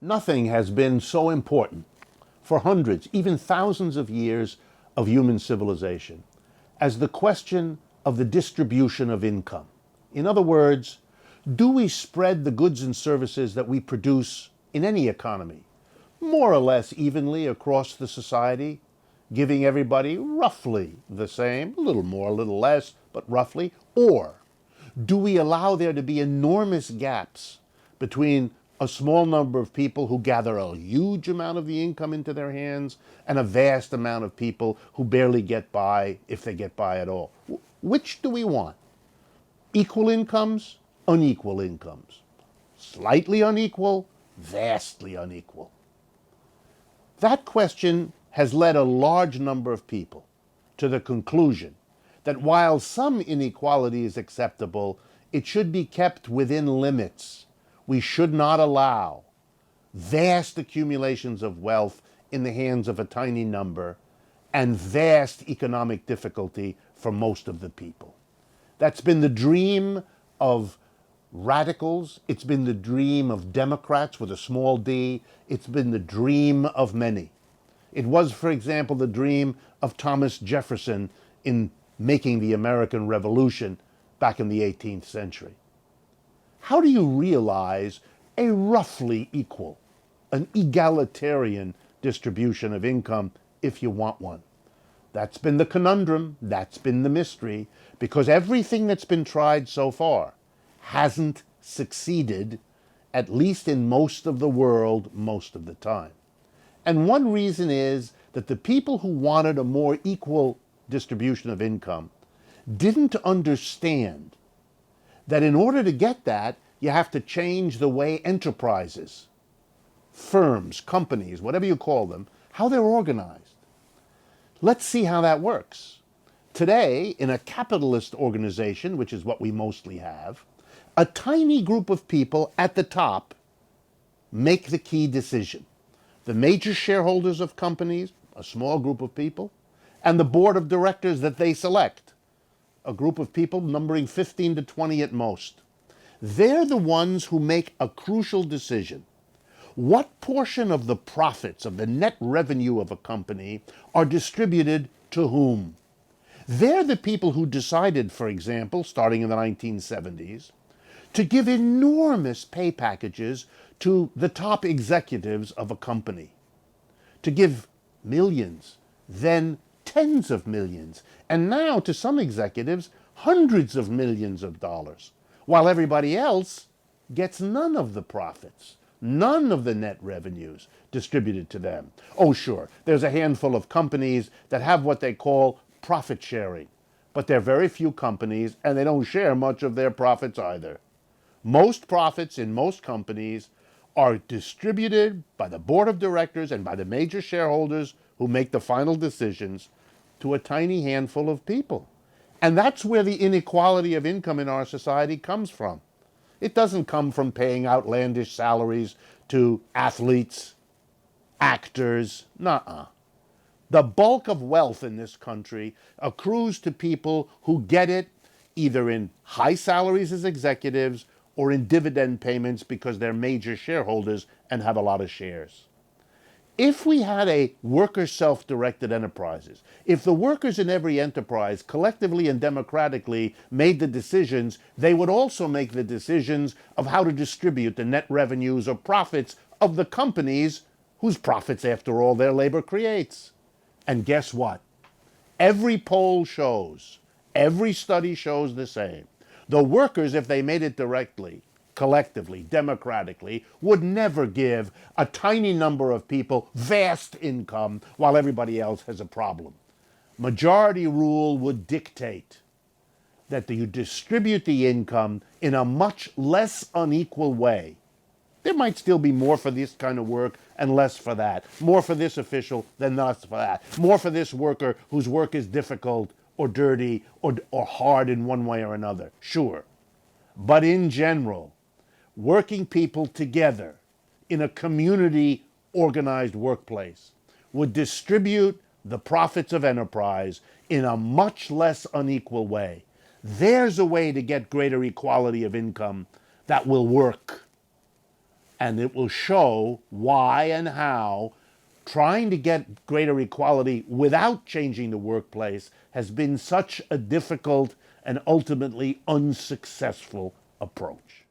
Nothing has been so important for hundreds, even thousands of years of human civilization as the question of the distribution of income. In other words, do we spread the goods and services that we produce in any economy more or less evenly across the society, giving everybody roughly the same, a little more, a little less, but roughly? Or do we allow there to be enormous gaps between a small number of people who gather a huge amount of the income into their hands and a vast amount of people who barely get by, if they get by at all? Which do we want? Equal incomes, unequal incomes. Slightly unequal, vastly unequal. That question has led a large number of people to the conclusion that while some inequality is acceptable, it should be kept within limits. We should not allow vast accumulations of wealth in the hands of a tiny number and vast economic difficulty for most of the people. That's been the dream of radicals. It's been the dream of Democrats with a small d. It's been the dream of many. It was, for example, the dream of Thomas Jefferson in making the American Revolution back in the 18th century. How do you realize a roughly equal, an egalitarian distribution of income if you want one? That's been the conundrum, that's been the mystery, because everything that's been tried so far hasn't succeeded, at least in most of the world, most of the time. And one reason is that the people who wanted a more equal distribution of income didn't understand that in order to get that, you have to change the way enterprises, firms, companies, whatever you call them, how they're organized. Let's see how that works. Today, in a capitalist organization, which is what we mostly have, a tiny group of people at the top make the key decision. The major shareholders of companies, a small group of people, and the board of directors that they select, a group of people numbering 15 to 20 at most. They're the ones who make a crucial decision. What portion of the profits, of the net revenue of a company, are distributed to whom? They're the people who decided, for example, starting in the 1970s, to give enormous pay packages to the top executives of a company, to give millions, then tens of millions, and now to some executives, hundreds of millions of dollars, while everybody else gets none of the profits, none of the net revenues distributed to them. Oh, sure, there's a handful of companies that have what they call profit sharing, but there are very few companies, and they don't share much of their profits either. Most profits in most companies are distributed by the board of directors and by the major shareholders who make the final decisions to a tiny handful of people. And that's where the inequality of income in our society comes from. It doesn't come from paying outlandish salaries to athletes, actors, nuh-uh. The bulk of wealth in this country accrues to people who get it either in high salaries as executives or in dividend payments because they're major shareholders and have a lot of shares. If we had a worker self-directed enterprises, if the workers in every enterprise collectively and democratically made the decisions, they would also make the decisions of how to distribute the net revenues or profits of the companies whose profits, after all, their labor creates. And guess what? Every poll shows, every study shows the same. The workers, if they made it directly, collectively, democratically, would never give a tiny number of people vast income while everybody else has a problem. Majority rule would dictate that you distribute the income in a much less unequal way. There might still be more for this kind of work and less for that. More for this official than less for that. More for this worker whose work is difficult or dirty or hard in one way or another. Sure. But in general, working people together in a community organized workplace would distribute the profits of enterprise in a much less unequal way. There's a way to get greater equality of income that will work. and it will show why and how trying to get greater equality without changing the workplace has been such a difficult and ultimately unsuccessful approach.